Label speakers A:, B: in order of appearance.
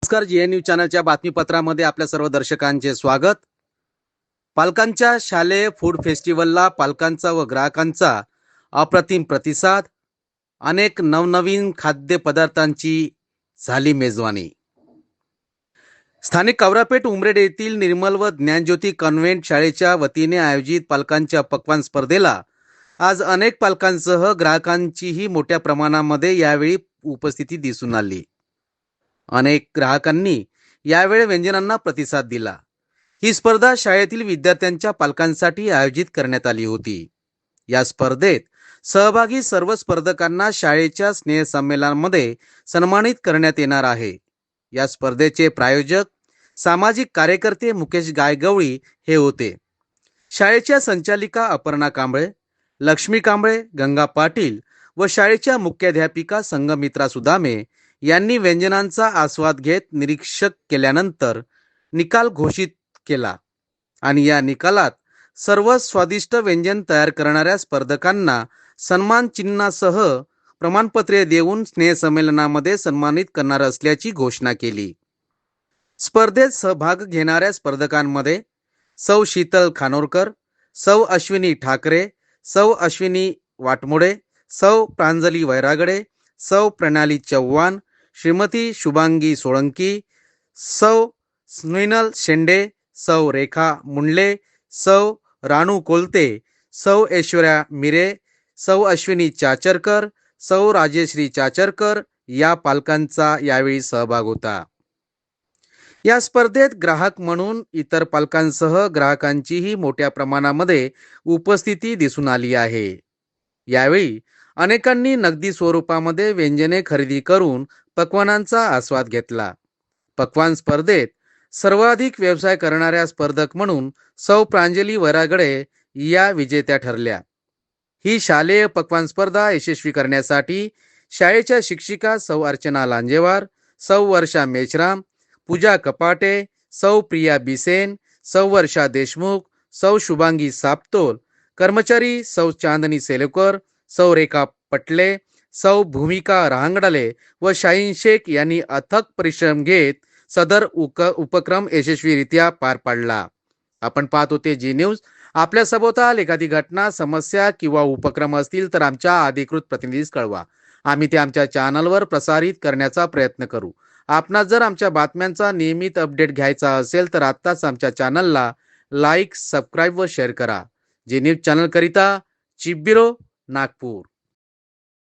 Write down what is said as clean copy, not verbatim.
A: नमस्कार, जीएनयू चॅनलच्या बातमीपत्रामध्ये आपल्या सर्व दर्शकांचे स्वागत. पालकांच्या शालेय फूड फेस्टिवलला पालकांचा व ग्राहकांचा अप्रतिम प्रतिसाद. अनेक नवनवीन खाद्यपदार्थांची झाली मेजवानी. स्थानिक कवरापेठ उमरेड येथील निर्मल व ज्ञानज्योती कॉन्व्हेंट शाळेच्या वतीने आयोजित पालकांच्या पक्वान्न स्पर्धेला आज अनेक पालकांसह ग्राहकांचीही मोठ्या प्रमाणामध्ये यावेळी उपस्थिती दिसून आली. अनेक ग्राहकांनी यावेळी व्यंजनांना प्रतिसाद दिला. ही स्पर्धा शाळेतील विद्यार्थ्यांच्या पालकांसाठी आयोजित करण्यात आली होती. या स्पर्धेत सहभागी सर्व स्पर्धकांना शाळेच्या स्नेहसंमेलनामध्ये सन्मानित करण्यात येणार आहे. या स्पर्धेचे प्रायोजक सामाजिक कार्यकर्ते मुकेश गायगवळी हे होते. शाळेच्या संचालिका अपर्णा कांबळे, लक्ष्मी कांबळे, गंगा पाटील व शाळेच्या मुख्याध्यापिका संगमित्रा सुदामे यांनी व्यंजनांचा आस्वाद घेत निरीक्षक केल्यानंतर निकाल घोषित केला आणि या निकालात सर्व स्वादिष्ट व्यंजन तयार करणाऱ्या स्पर्धकांना सन्मान चिन्हासह प्रमाणपत्रे देऊन स्नेहसंमेलनामध्ये सन्मानित करणार असल्याची घोषणा केली. स्पर्धेत सहभाग घेणाऱ्या स्पर्धकांमध्ये सौ शीतल खानोरकर, सौ अश्विनी ठाकरे, सौ अश्विनी वाटमोडे, सौ प्रांजली वैरागडे, सौ प्रणाली चव्हाण, श्रीमती शुभांगी सोळंकी, सौ स्मिनल शेंडे, सौ रेखा मुंडले, सौ रानू कोलते, सौ ऐश्वर्या मिरे, सौ अश्विनी चाचरकर, सौ राजेश्री चाचरकर या पालकांचा यावेळी सहभाग होता. या स्पर्धेत ग्राहक म्हणून इतर पालकांसह ग्राहकांचीही मोठ्या प्रमाणामध्ये उपस्थिती दिसून आली आहे. यावेळी अनेकांनी नगदी स्वरूपामध्ये व्यंजने खरेदी करून पक्वान्नांचा आस्वाद घेतला. पक्वान्न स्पर्धेत सर्वाधिक व्यवसाय करणाऱ्या स्पर्धक म्हणून सौ प्रांजली वैरागडे या विजेत्या ठरल्या. ही शालेय पक्वान्न स्पर्धा यशस्वी करण्यासाठी शाळेच्या शिक्षिका सौ अर्चना लांजेवार, सौ वर्षा मेश्राम, पूजा कपाटे, सौ प्रिया बिसेन, सौ वर्षा देशमुख, सौ शुभांगी सापतोल, कर्मचारी सौ चांदनी सेलकर, सौ रेखा पटले, सौ भूमिका रांगडाले व शाहीन शेख यांनी अथक परिश्रम घेत सदर उपक्रम यशस्वीरित्या पार पाडला. आपण पाहत होते जी न्यूज. आपल्या सभोवताल एखादी घटना, समस्या किंवा उपक्रम असतील तर आमच्या अधिकृत प्रतिनिधीस कळवा. आम्ही ते आमच्या चॅनलवर प्रसारित करण्याचा प्रयत्न करू. आपणास जर आमच्या बातम्यांचा नियमित अपडेट घ्यायचा असेल तर आत्ताच आमच्या चॅनलला लाईक, सबस्क्राईब व शेअर करा. जी न्यूज चॅनल करिता चीफ ब्युरो, नागपूर.